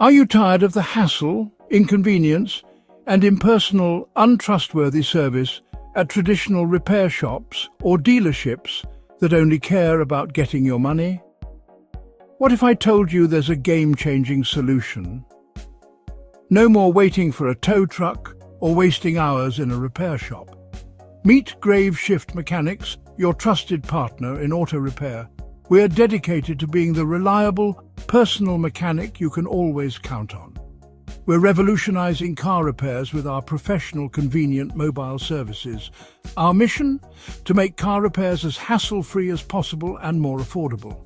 Are you tired of the hassle, inconvenience, and impersonal, untrustworthy service at traditional repair shops or dealerships that only care about getting your money? What if I told you there's a game-changing solution? No more waiting for a tow truck or wasting hours in a repair shop. Meet Grave Shift Mechanics, your trusted partner in auto repair. We are dedicated to being the reliable, personal mechanic you can always count on. We're revolutionizing car repairs with our professional, convenient mobile services. Our mission? To make car repairs as hassle-free as possible and more affordable.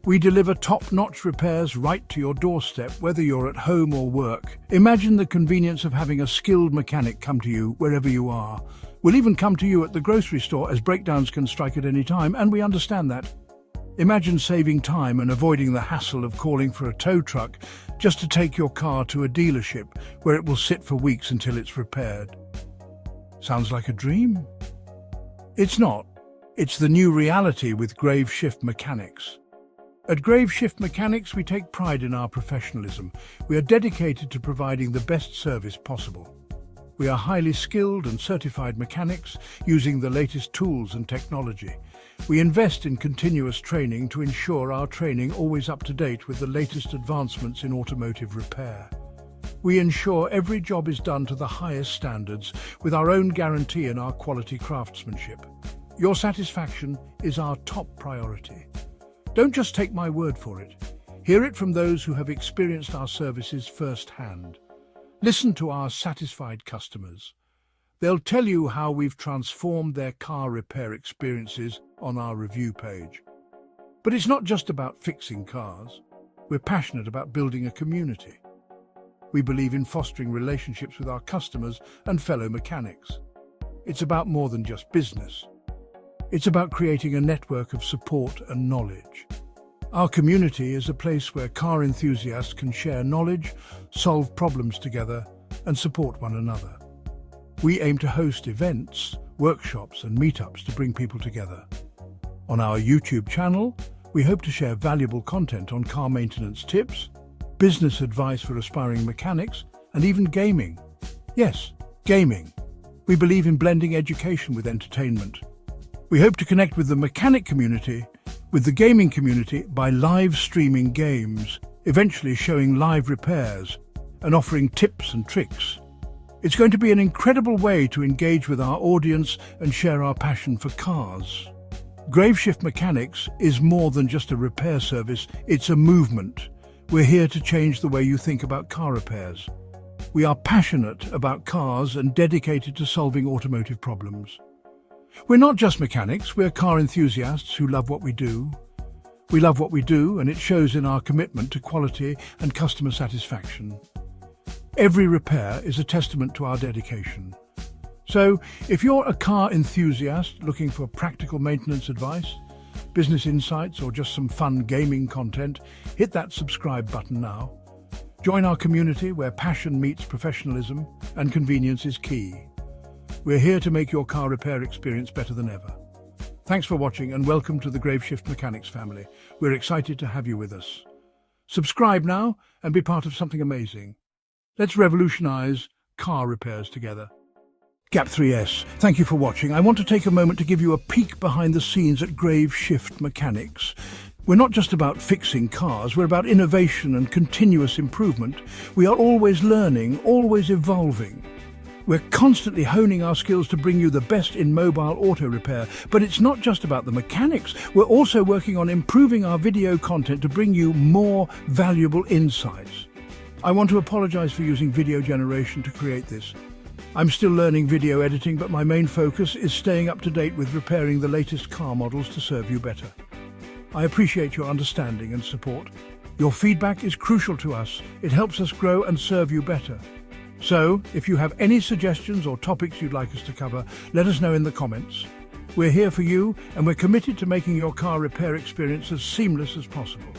We deliver top-notch repairs right to your doorstep, whether you're at home or work. Imagine the convenience of having a skilled mechanic come to you wherever you are. We'll even come to you at the grocery store, as breakdowns can strike at any time, and we understand that. Imagine saving time and avoiding the hassle of calling for a tow truck just to take your car to a dealership where it will sit for weeks until it's repaired. Sounds like a dream? It's not. It's the new reality with Grave Shift Mechanics. At Grave Shift Mechanics, we take pride in our professionalism. We are dedicated to providing the best service possible. We are highly skilled and certified mechanics using the latest tools and technology. We invest in continuous training to ensure our training always up to date with the latest advancements in automotive repair. We ensure every job is done to the highest standards with our own guarantee and our quality craftsmanship. Your satisfaction is our top priority. Don't just take my word for it. Hear it from those who have experienced our services firsthand. Listen to our satisfied customers. They'll tell you how we've transformed their car repair experiences on our review page. But it's not just about fixing cars. We're passionate about building a community. We believe in fostering relationships with our customers and fellow mechanics. It's about more than just business. It's about creating a network of support and knowledge. Our community is a place where car enthusiasts can share knowledge, solve problems together, and support one another. We aim to host events, workshops, and meetups to bring people together. On our YouTube channel, we hope to share valuable content on car maintenance tips, business advice for aspiring mechanics, and even gaming. Yes, gaming. We believe in blending education with entertainment. We hope to connect with the mechanic community, with the gaming community by live streaming games, eventually showing live repairs and offering tips and tricks. It's going to be an incredible way to engage with our audience and share our passion for cars. Grave Shift Mechanics is more than just a repair service, it's a movement. We're here to change the way you think about car repairs. We are passionate about cars and dedicated to solving automotive problems. We're not just mechanics, we're car enthusiasts who love what we do. We love what we do, and it shows in our commitment to quality and customer satisfaction. Every repair is a testament to our dedication. So, if you're a car enthusiast looking for practical maintenance advice, business insights, or just some fun gaming content, hit that subscribe button now. Join our community where passion meets professionalism and convenience is key. We're here to make your car repair experience better than ever. Thanks for watching and welcome to the Grave Shift Mechanics family. We're excited to have you with us. Subscribe now and be part of something amazing. Let's revolutionize car repairs together. Gap3S, thank you for watching. I want to take a moment to give you a peek behind the scenes at Grave Shift Mechanics. We're not just about fixing cars, we're about innovation and continuous improvement. We are always learning, always evolving. We're constantly honing our skills to bring you the best in mobile auto repair. But it's not just about the mechanics. We're also working on improving our video content to bring you more valuable insights. I want to apologize for using video generation to create this. I'm still learning video editing, but my main focus is staying up to date with repairing the latest car models to serve you better. I appreciate your understanding and support. Your feedback is crucial to us. It helps us grow and serve you better. So, if you have any suggestions or topics you'd like us to cover, let us know in the comments. We're here for you, and we're committed to making your car repair experience as seamless as possible.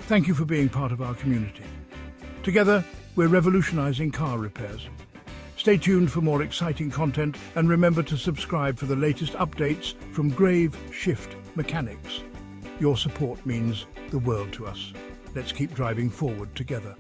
Thank you for being part of our community. Together, we're revolutionizing car repairs. Stay tuned for more exciting content, and remember to subscribe for the latest updates from Grave Shift Mechanics. Your support means the world to us. Let's keep driving forward together.